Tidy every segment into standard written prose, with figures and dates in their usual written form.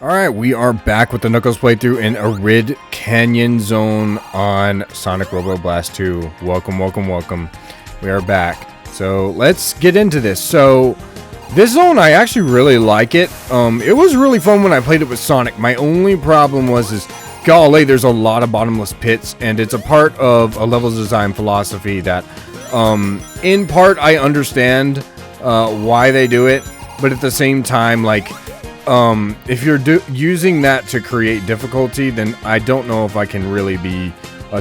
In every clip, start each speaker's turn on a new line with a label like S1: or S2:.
S1: Alright, we are back with the Knuckles playthrough in Arid Canyon Zone on Sonic Robo Blast 2. Welcome, welcome, welcome. We are back. So, let's get into this. So, this zone, I actually really like it. It was really fun when I played it with Sonic. My only problem is golly, there's a lot of bottomless pits, and it's a part of a level design philosophy that, in part, I understand why they do it, but at the same time, like, if you're using that to create difficulty, then I don't know if I can really be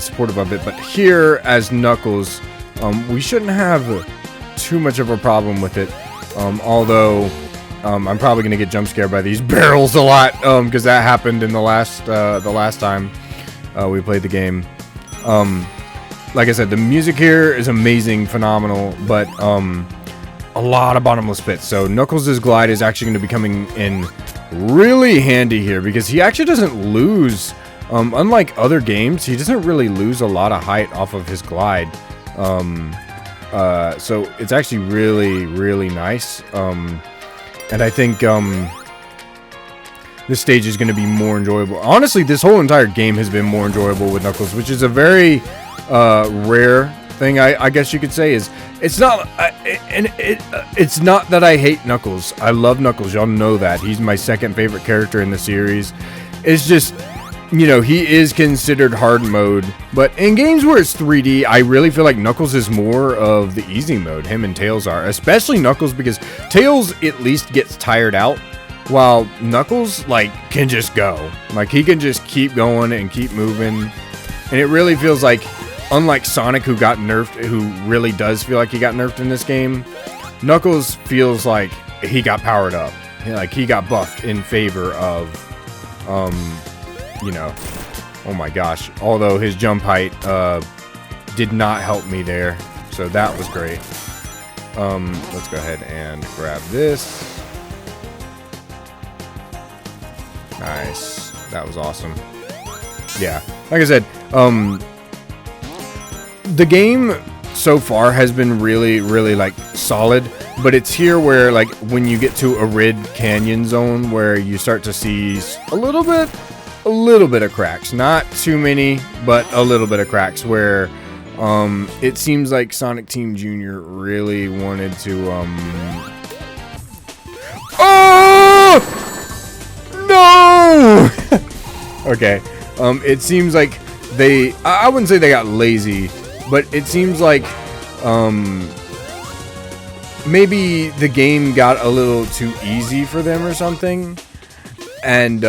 S1: supportive of it. But here, as Knuckles, we shouldn't have too much of a problem with it. Although, I'm probably going to get jump scared by these barrels a lot, because that happened in the last time we played the game. Like I said, the music here is amazing, phenomenal, but a lot of bottomless pits. So Knuckles' glide is actually going to be coming in really handy here because he actually doesn't lose, unlike other games, he doesn't really lose a lot of height off of his glide. So it's actually really, really nice. And I think this stage is going to be more enjoyable. Honestly, this whole entire game has been more enjoyable with Knuckles, which is a very rare thing, I guess you could say. It's not it's not that I hate Knuckles. I love Knuckles, y'all know that. He's my second favorite character in the series. It's just, you know, he is considered hard mode, but in games where it's 3D, I really feel like Knuckles is more of the easy mode. Him and Tails are, especially Knuckles, because Tails at least gets tired out, while Knuckles, like, can just go. Like, he can just keep going and keep moving, and it really feels like, unlike Sonic, who got nerfed, who really does feel like he got nerfed in this game, Knuckles feels like he got powered up. Like, he got buffed in favor of, you know, oh my gosh. Although his jump height did not help me there, so that was great. Let's go ahead and grab this. Nice. That was awesome. Yeah, like I said, the game so far has been really, really, like, solid, but it's here where, like, when you get to Arid Canyon Zone, where you start to see a little bit of cracks. Not too many, but a little bit of cracks, where it seems like Sonic Team Jr. really wanted to oh no. Okay, it seems like I wouldn't say they got lazy, but it seems like maybe the game got a little too easy for them or something, and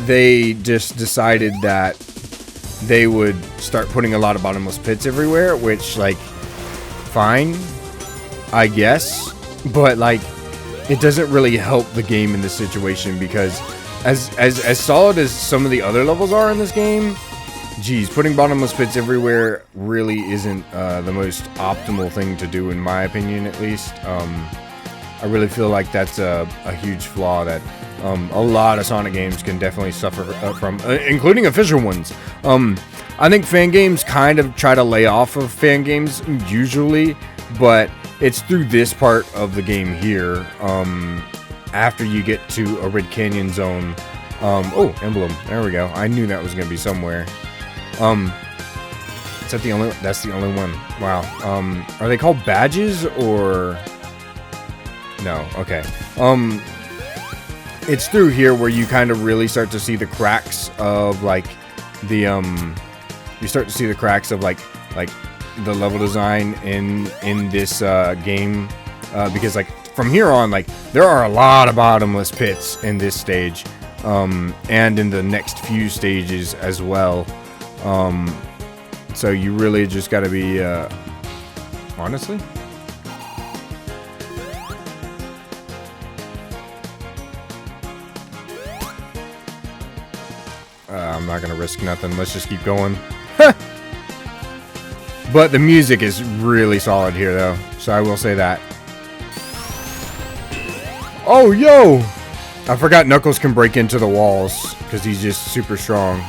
S1: they just decided that they would start putting a lot of bottomless pits everywhere, which, like, fine, I guess, but, like, it doesn't really help the game in this situation, because as solid as some of the other levels are in this game, geez, putting bottomless pits everywhere really isn't the most optimal thing to do, in my opinion, at least. I really feel like that's a huge flaw that a lot of Sonic games can definitely suffer from, including official ones. I think fan games kind of try to lay off of fan games usually, but it's through this part of the game here, after you get to Arid Canyon Zone. Oh, emblem. There we go. I knew that was going to be somewhere. Is that the only? That's the only one. Wow. Are they called badges or? No. Okay. It's through here where you kind of really start to see the cracks of, like, the you start to see the cracks of like the level design in this game, because, like, from here on, like, there are a lot of bottomless pits in this stage, and in the next few stages as well. So you really just got to be, honestly. I'm not going to risk nothing. Let's just keep going. But the music is really solid here, though, so I will say that. Oh, yo! I forgot Knuckles can break into the walls, because he's just super strong.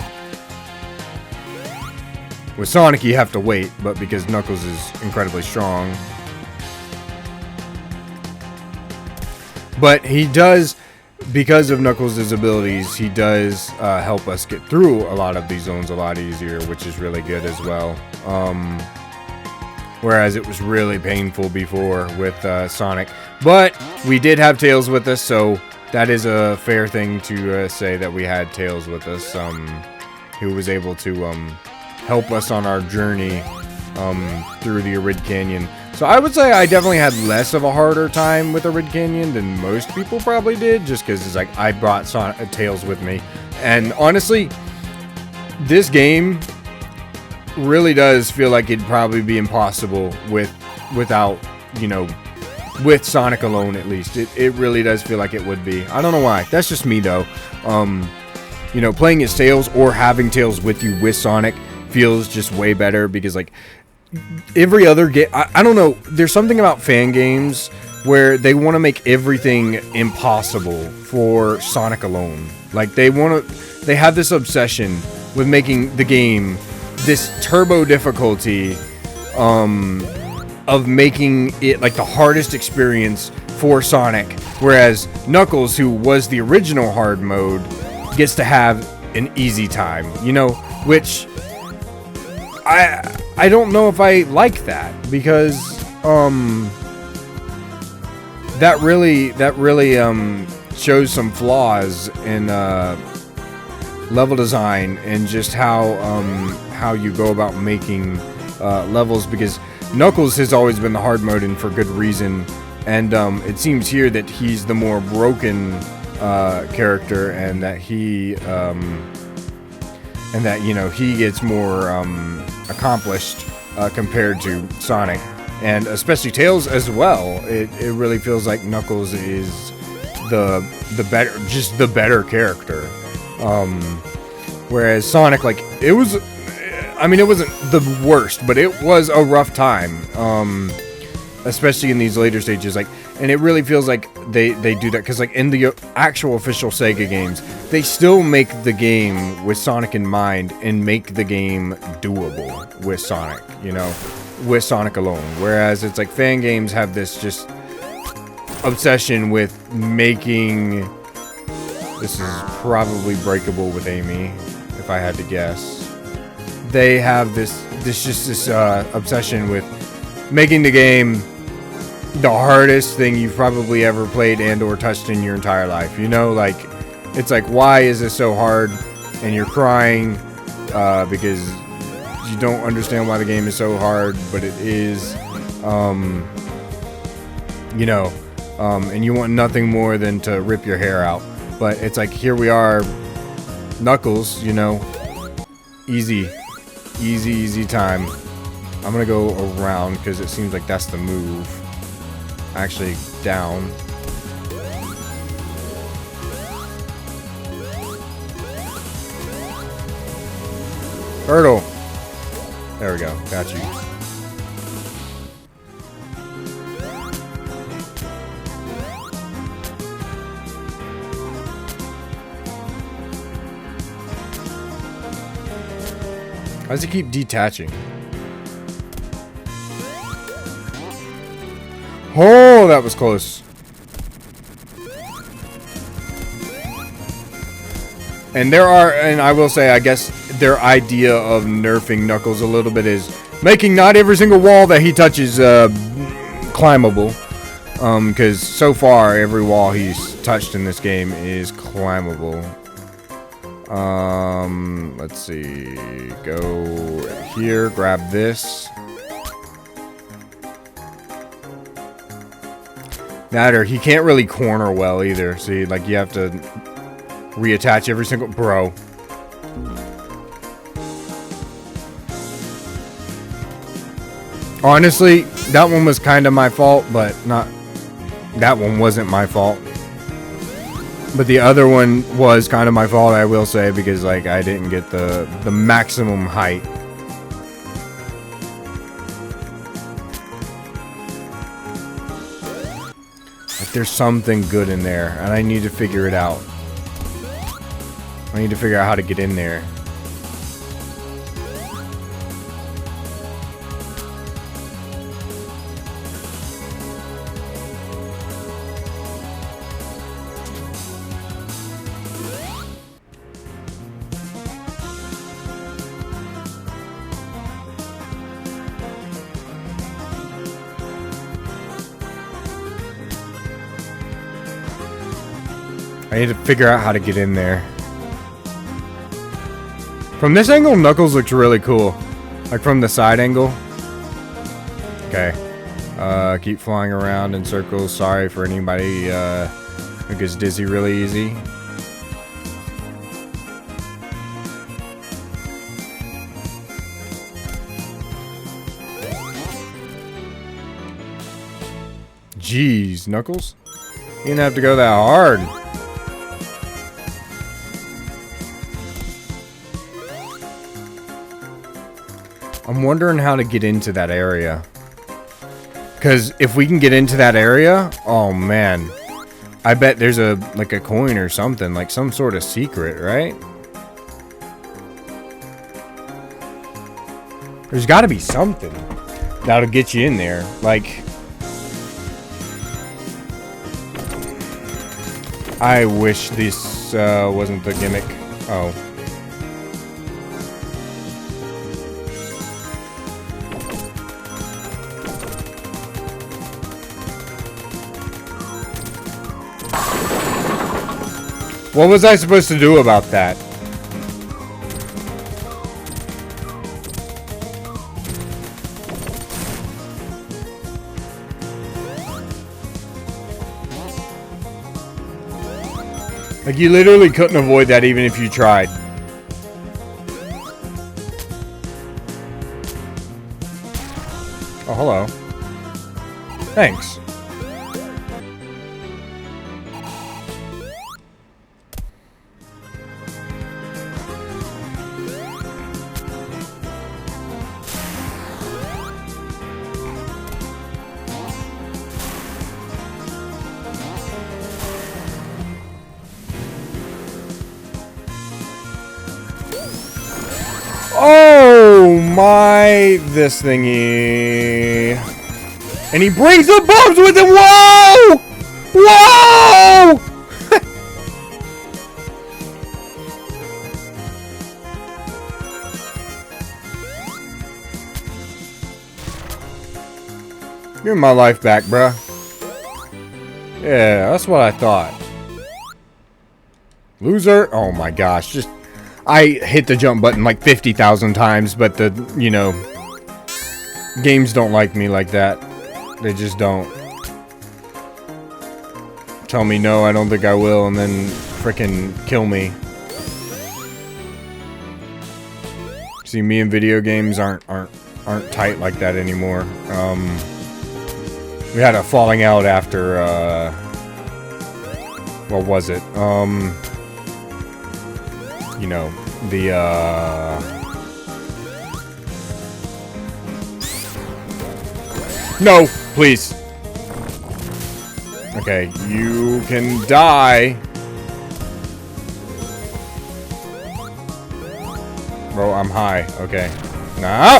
S1: With Sonic, you have to wait, but because Knuckles is incredibly strong. But he does because of Knuckles' abilities, he does help us get through a lot of these zones a lot easier, which is really good as well. Whereas it was really painful before with Sonic. But we did have Tails with us, so that is a fair thing to say that we had Tails with us, who was able to help us on our journey through the Arid Canyon. So I would say I definitely had less of a harder time with Arid Canyon than most people probably did, just because it's like I brought Tails with me. And honestly, this game really does feel like it'd probably be impossible without, you know, with Sonic alone at least. It really does feel like it would be. I don't know why. That's just me though. You know, playing as Tails or having Tails with you with Sonic feels just way better because like every other game, I don't know, there's something about fan games where they want to make everything impossible for Sonic alone. Like they have this obsession with making the game this turbo difficulty of making it like the hardest experience for Sonic, whereas Knuckles, who was the original hard mode, gets to have an easy time, you know, which I don't know if I like that, because that really shows some flaws in level design and just how you go about making levels, because Knuckles has always been the hard mode, and for good reason, and it seems here that he's the more broken character, and that he you know, he gets more accomplished compared to Sonic, and especially Tails as well. It really feels like Knuckles is the better character, whereas Sonic, like, it was, I mean, it wasn't the worst, but it was a rough time, especially in these later stages, like, and it really feels like they do that, because like in the actual official Sega games, they still make the game with Sonic in mind and make the game doable with Sonic, you know, with Sonic alone, whereas it's like fan games have this just obsession with making, this is probably breakable with Amy, if I had to guess. They have this obsession with making the game the hardest thing you've probably ever played and or touched in your entire life. You know, like, it's like, why is this so hard? And you're crying because you don't understand why the game is so hard, but it is, you know, and you want nothing more than to rip your hair out. But it's like, here we are, Knuckles, you know, easy time. I'm gonna go around because it seems like that's the move. Actually, down. Hurdle. There we go. Got you. Why does it keep detaching? Oh, that was close. And I will say, I guess their idea of nerfing Knuckles a little bit is making not every single wall that he touches climbable. Because so far, every wall he's touched in this game is climbable. Let's see. Go here, grab this. He can't really corner well either. See, like, you have to reattach every single... Bro. Honestly, that one was kind of my fault, but not... That one wasn't my fault. But the other one was kind of my fault, I will say, because, like, I didn't get the maximum height. There's something good in there, and I need to figure it out. I need to figure out how to get in there. I need to figure out how to get in there. From this angle, Knuckles looks really cool. Like from the side angle. Okay. Keep flying around in circles. Sorry for anybody who gets dizzy really easy. Jeez, Knuckles. You didn't have to go that hard. I'm wondering how to get into that area. Because if we can get into that area, oh man. I bet there's a coin or something, like some sort of secret, right? There's got to be something that'll get you in there. Like, I wish this wasn't the gimmick. Oh. What was I supposed to do about that? Like, you literally couldn't avoid that even if you tried. Oh, hello. Thanks. Oh my, this thingy. And he brings the bombs with him. Whoa! Whoa! Give me my life back, bruh. Yeah, that's what I thought. Loser. Oh my gosh, just... I hit the jump button like 50,000 times, but the, you know, games don't like me like that. They just don't. Tell me no, I don't think I will, and then frickin' kill me. See, me and video games aren't tight like that anymore. We had a falling out after, what was it? You know, the, no, please. Okay, you can die. Bro, I'm high. Okay. Nah.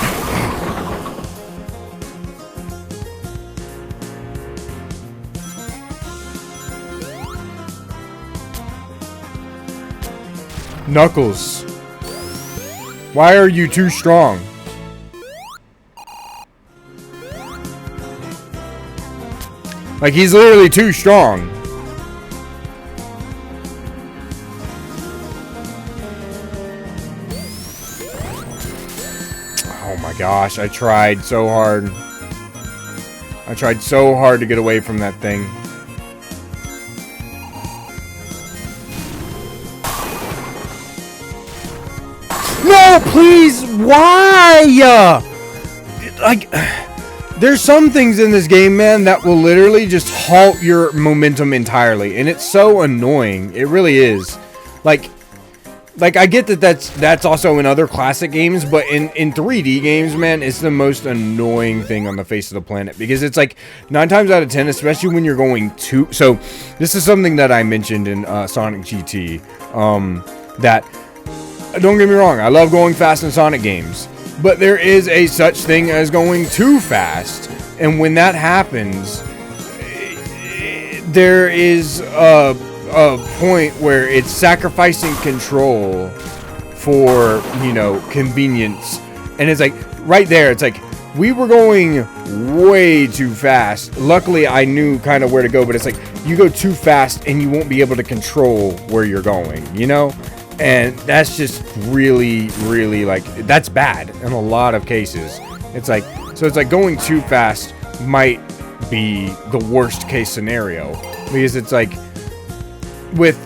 S1: Knuckles. Why are you too strong? Like, he's literally too strong. Oh my gosh, I tried so hard. I tried so hard to get away from that thing. No, please! Why? Like, there's some things in this game, man, that will literally just halt your momentum entirely, and it's so annoying. It really is. Like I get that that's also in other classic games, but in 3D games, man, it's the most annoying thing on the face of the planet, because it's like 9 times out of 10, especially when you're going to. So this is something that I mentioned in Sonic GT. That, don't get me wrong, I love going fast in Sonic games, but there is a such thing as going too fast, and when that happens, there is a point where it's sacrificing control for, you know, convenience. And it's like, right there, it's like, we were going way too fast. Luckily, I knew kind of where to go, but it's like you go too fast and you won't be able to control where you're going, you know? And that's just really, really like, that's bad in a lot of cases. It's like, so it's like going too fast might be the worst case scenario, because it's like with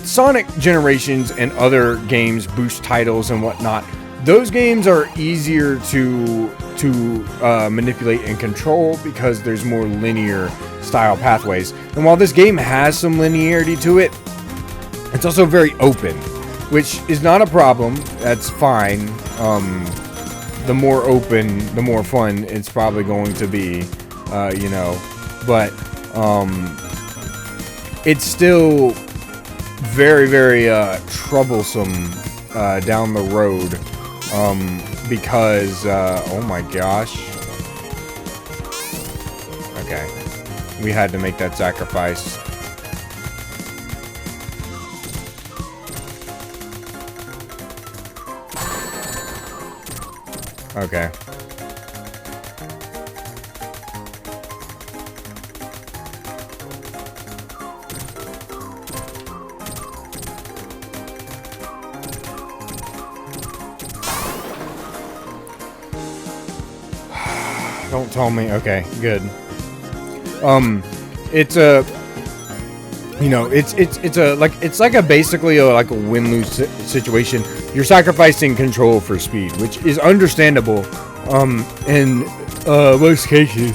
S1: Sonic Generations and other games, boost titles and whatnot, those games are easier to manipulate and control because there's more linear style pathways. And while this game has some linearity to it, it's also very open, which is not a problem. That's fine. The more open, the more fun it's probably going to be, you know. But it's still very, very troublesome down the road, because oh my gosh. Okay, we had to make that sacrifice. Okay. Don't tell me. Okay, good. It's a, you know, it's a like a basically like a win-lose situation. You're sacrificing control for speed, which is understandable. In most cases,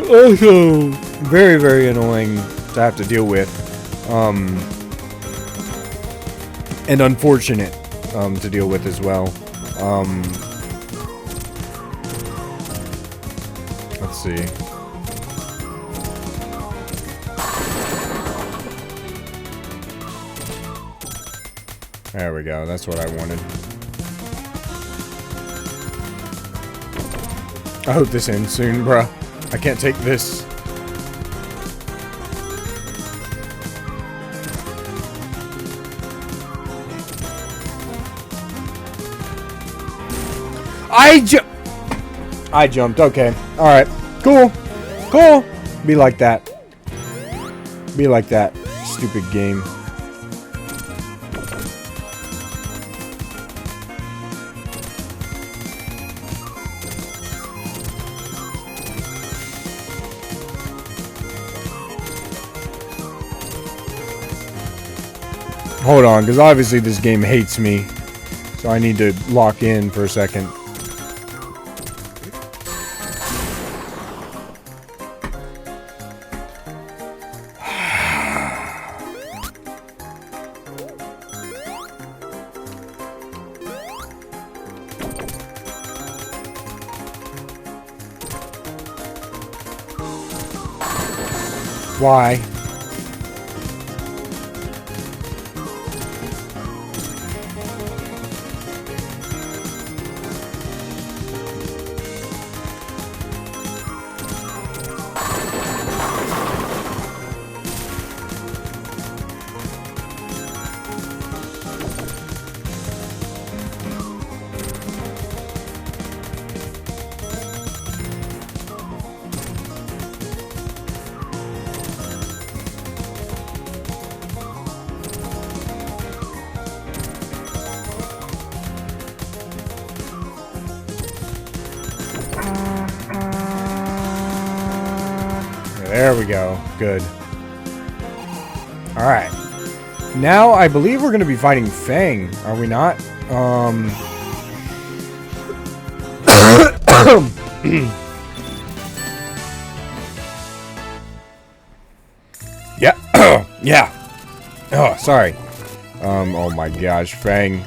S1: also very, very annoying to have to deal with. And unfortunate to deal with as well. Let's see. There we go. That's what I wanted. I hope this ends soon, bruh. I can't take this. I jumped. Okay. All right. Cool. Cool. Be like that. Be like that. Stupid game. Hold on, because obviously this game hates me. So I need to lock in for a second. Why? There we go. Good. Alright. Now, I believe we're going to be fighting Fang. Are we not? Yeah. Yeah. Oh, sorry. Oh my gosh. Fang.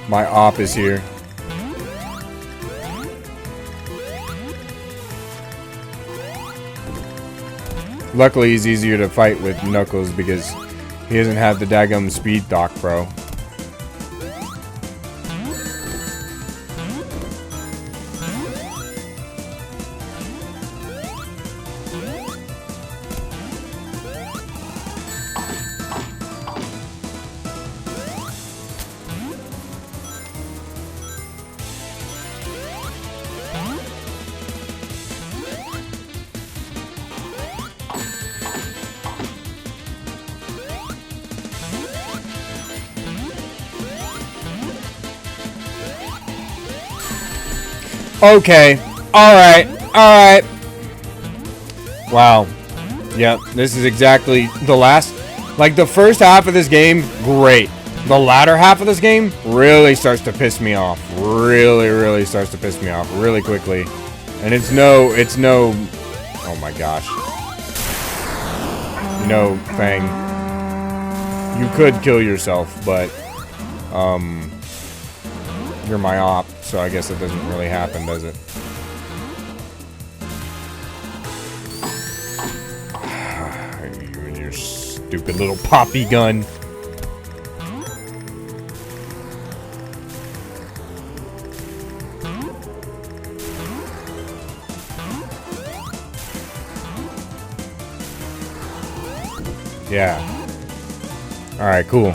S1: My op is here. Luckily, he's easier to fight with Knuckles because he doesn't have the daggum speed dock, bro. Okay. Alright. Alright. Wow. Yep. This is exactly the last... Like, the first half of this game, great. The latter half of this game really starts to piss me off. Really starts to piss me off really quickly. And it's no... Oh my gosh. No, Fang. You could kill yourself, but... You're my op, so I guess it doesn't really happen, does it? You and your stupid little poppy gun. Yeah. Alright, cool.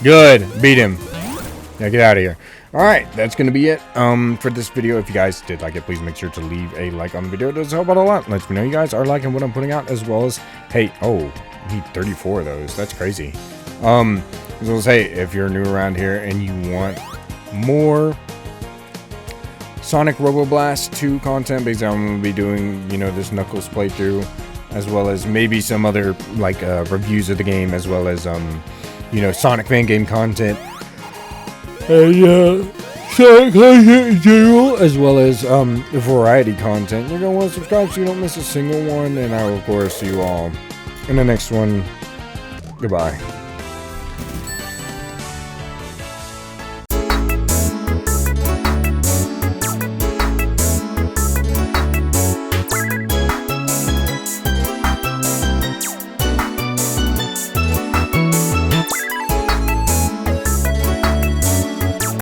S1: Good. Beat him. Now get out of here. Alright, that's going to be it for this video. If you guys did like it, please make sure to leave a like on the video. It does help out a lot. Lets me know you guys are liking what I'm putting out, as well as, hey, oh, I need 34 of those. That's crazy. As well as, hey, if you're new around here and you want more Sonic Robo Blast 2 content, because I'm going to be doing, you know, this Knuckles playthrough, as well as maybe some other, like, reviews of the game, as well as, you know, Sonic fan game content, and Sonic content in general, as well as variety content. You're gonna want to subscribe so you don't miss a single one, and I will, of course, see you all in the next one. Goodbye.